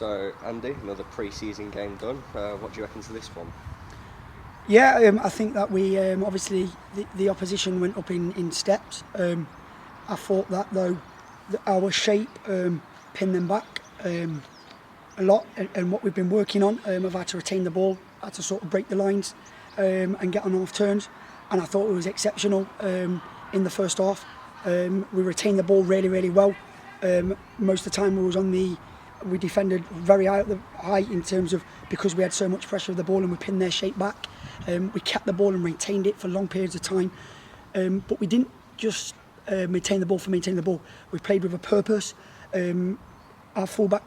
So, Andy, another pre-season game done. What do you reckon to this one? Yeah, I think that we obviously the opposition went up in steps. I thought that though our shape pinned them back a lot, and what we've been working on, I've had to retain the ball, had to sort of break the lines and get on half turns, and I thought it was exceptional in the first half. We retained the ball really well. Most of the time we defended very high in terms of, because we had so much pressure of the ball and we pinned their shape back. We kept the ball and retained it for long periods of time, but we didn't just maintain the ball for maintaining the ball. We played with a purpose. Our fullback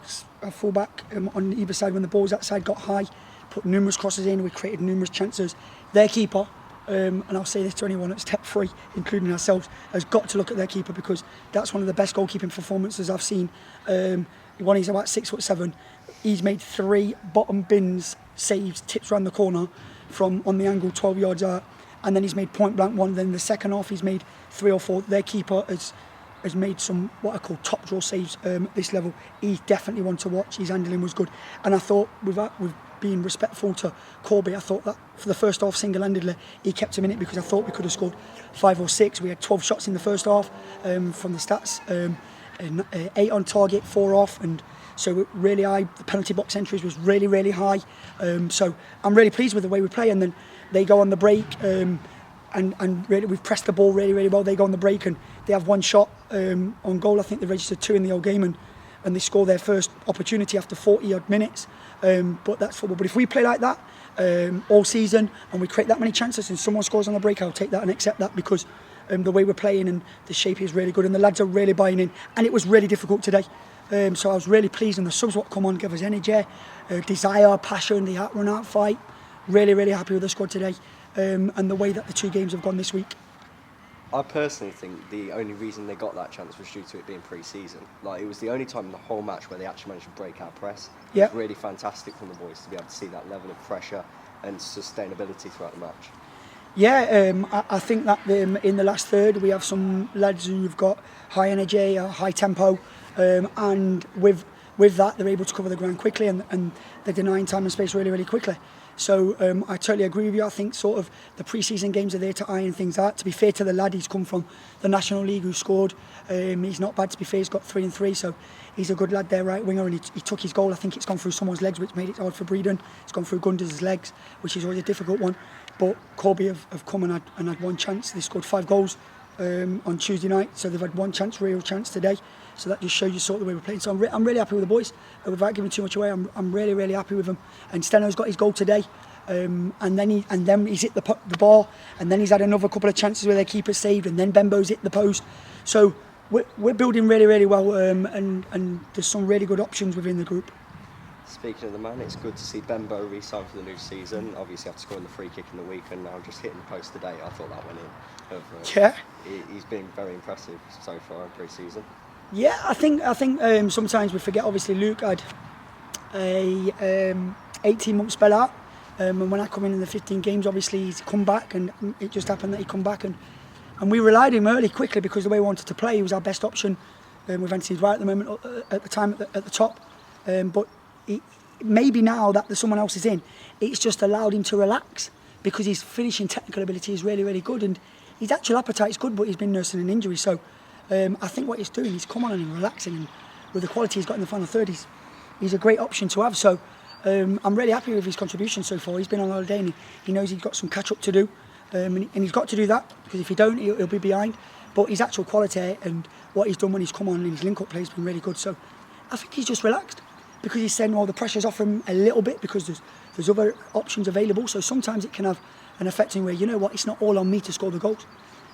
on either side, when the ball was outside, got high, put numerous crosses in. We created numerous chances. Their keeper, and I'll say this to anyone at step 3, including ourselves, has got to look at their keeper, because that's one of the best goalkeeping performances I've seen. One, he's about 6'7". He's made 3 bottom bins saves, tips around the corner from on the angle 12 yards out, and then he's made point blank one. Then the second half he's made 3 or 4. Their keeper has made some what I call top draw saves at this level. He's definitely one to watch. His handling was good, and I thought with being respectful to Corby, I thought that for the first half single-handedly he kept him in it, because I thought we could have scored 5 or 6. We had 12 shots in the first half from the stats, and 8 on target, 4 off, and so really high. The penalty box entries was really high. So I'm really pleased with the way we play, and then they go on the break, and really we've pressed the ball really well. They go on the break and they have 1 shot on goal. I think they registered 2 in the whole game, and they score their first opportunity after 40 odd minutes. But that's football. But if we play like that all season and we create that many chances and someone scores on the break, I'll take that and accept that, because the way we're playing and the shape is really good, and the lads are really buying in, and it was really difficult today. So I was really pleased, and the subs what come on give us energy, desire, passion, the run out fight. Really happy with the squad today, and the way that the 2 games have gone this week. I personally think the only reason they got that chance was due to it being pre-season. Like, it was the only time in the whole match where they actually managed to break our press. Yeah. It was really fantastic from the boys to be able to see that level of pressure and sustainability throughout the match. Yeah, I think that in the last third we have some lads who've got high energy, high tempo, and with that they're able to cover the ground quickly, and they're denying time and space really quickly. So I totally agree with you. I think sort of the pre-season games are there to iron things out. To be fair to the lad, he's come from the National League who scored. He's not bad, to be fair. He's got 3 and 3, so he's a good lad there, right winger, and he took his goal. I think it's gone through someone's legs, which made it hard for Breeden. It's gone through Gunder's legs, which is always a difficult one. But Corby have come and had 1 chance. They scored 5 goals on Tuesday night, so they've had 1 chance, real chance today. So that just shows you sort of the way we're playing. So I'm really happy with the boys. Without giving too much away, I'm really happy with them. And Steno's got his goal today, and then he's hit the bar, and then he's had another couple of chances where their keeper saved, and then Bembo's hit the post. So we're building really well, and there's some really good options within the group. Speaking of the man, it's good to see Bembo re-sign for the new season. Obviously after scoring the free kick in the week, and now just hitting the post today, I thought that went in. Yeah. He's been very impressive so far in pre-season. Yeah, I think sometimes we forget. Obviously, Luke had a 18-month spell out, and when I come in the 15 games, obviously he's come back, and it just happened that he come back, and we relied on him early, quickly, because the way we wanted to play, he was our best option. With Anthony right at the moment, at the time at the top, but maybe now that there's someone else is in, it's just allowed him to relax, because his finishing technical ability is really good, and his actual appetite is good, but he's been nursing an injury. So I think what he's doing, he's come on and relaxing, and with the quality he's got in the final third, he's a great option to have. So I'm really happy with his contribution so far. He's been on holiday, and he knows he's got some catch up to do, and he's got to do that, because if he don't, he'll be behind. But his actual quality and what he's done when he's come on in his link-up play has been really good. So I think he's just relaxed, because he's saying, well, the pressure's off him a little bit, because there's other options available. So sometimes it can have an effect in where, you know what, it's not all on me to score the goals.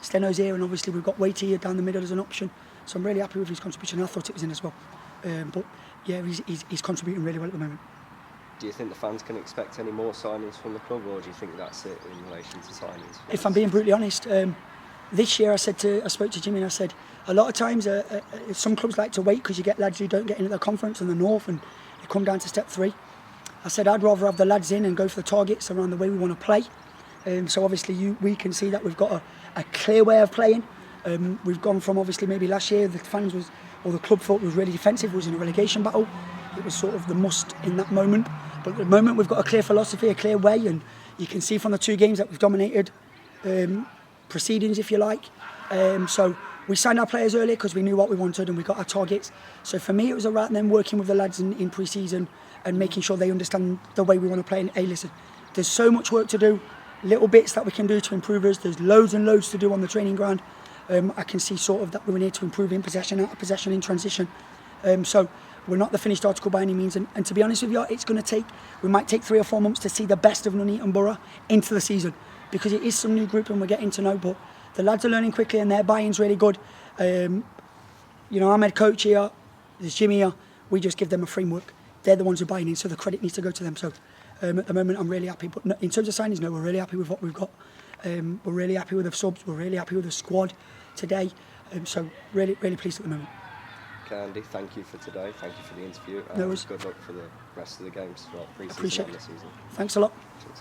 Steno's here, and obviously we've got Waity here down the middle as an option. So I'm really happy with his contribution. I thought it was in as well. But yeah, he's contributing really well at the moment. Do you think the fans can expect any more signings from the club, or do you think that's it in relation to signings? If I'm being brutally honest, this year I spoke to Jimmy, and I said, a lot of times some clubs like to wait, because you get lads who don't get into the conference in the north, and they come down to step 3. I said I'd rather have the lads in and go for the targets around the way we want to play. So obviously we can see that we've got a clear way of playing. We've gone from, obviously, maybe last year the fans the club thought was really defensive, was in a relegation battle. it was sort of the must in that moment. But at the moment we've got a clear philosophy, a clear way, and you can see from the 2 games that we've dominated proceedings, if you like. So we signed our players early because we knew what we wanted and we got our targets. So for me it was about then working with the lads in pre-season and making sure they understand the way we want to play. And hey, listen, there's so much work to do, little bits that we can do to improve us. There's loads and loads to do on the training ground. I can see sort of that we need to improve in possession, out of possession, in transition. So we're not the finished article by any means. And to be honest with you, it's going to take, we might take 3 or 4 months to see the best of Nuneaton Borough into the season, because it is some new group and we're getting to know. But the lads are learning quickly and their buy-in's really good. You know, I'm head coach here, there's Jimmy here. We just give them a framework. They're the ones who are buying in, so the credit needs to go to them. So at the moment, I'm really happy. But in terms of signings, no, we're really happy with what we've got. We're really happy with the subs. We're really happy with the squad today. So really, really pleased at the moment. Okay, Andy, thank you for today. Thank you for the interview. No worries. Good luck for the rest of the games throughout pre-season Appreciate and it. the season. Thanks a lot. Cheers.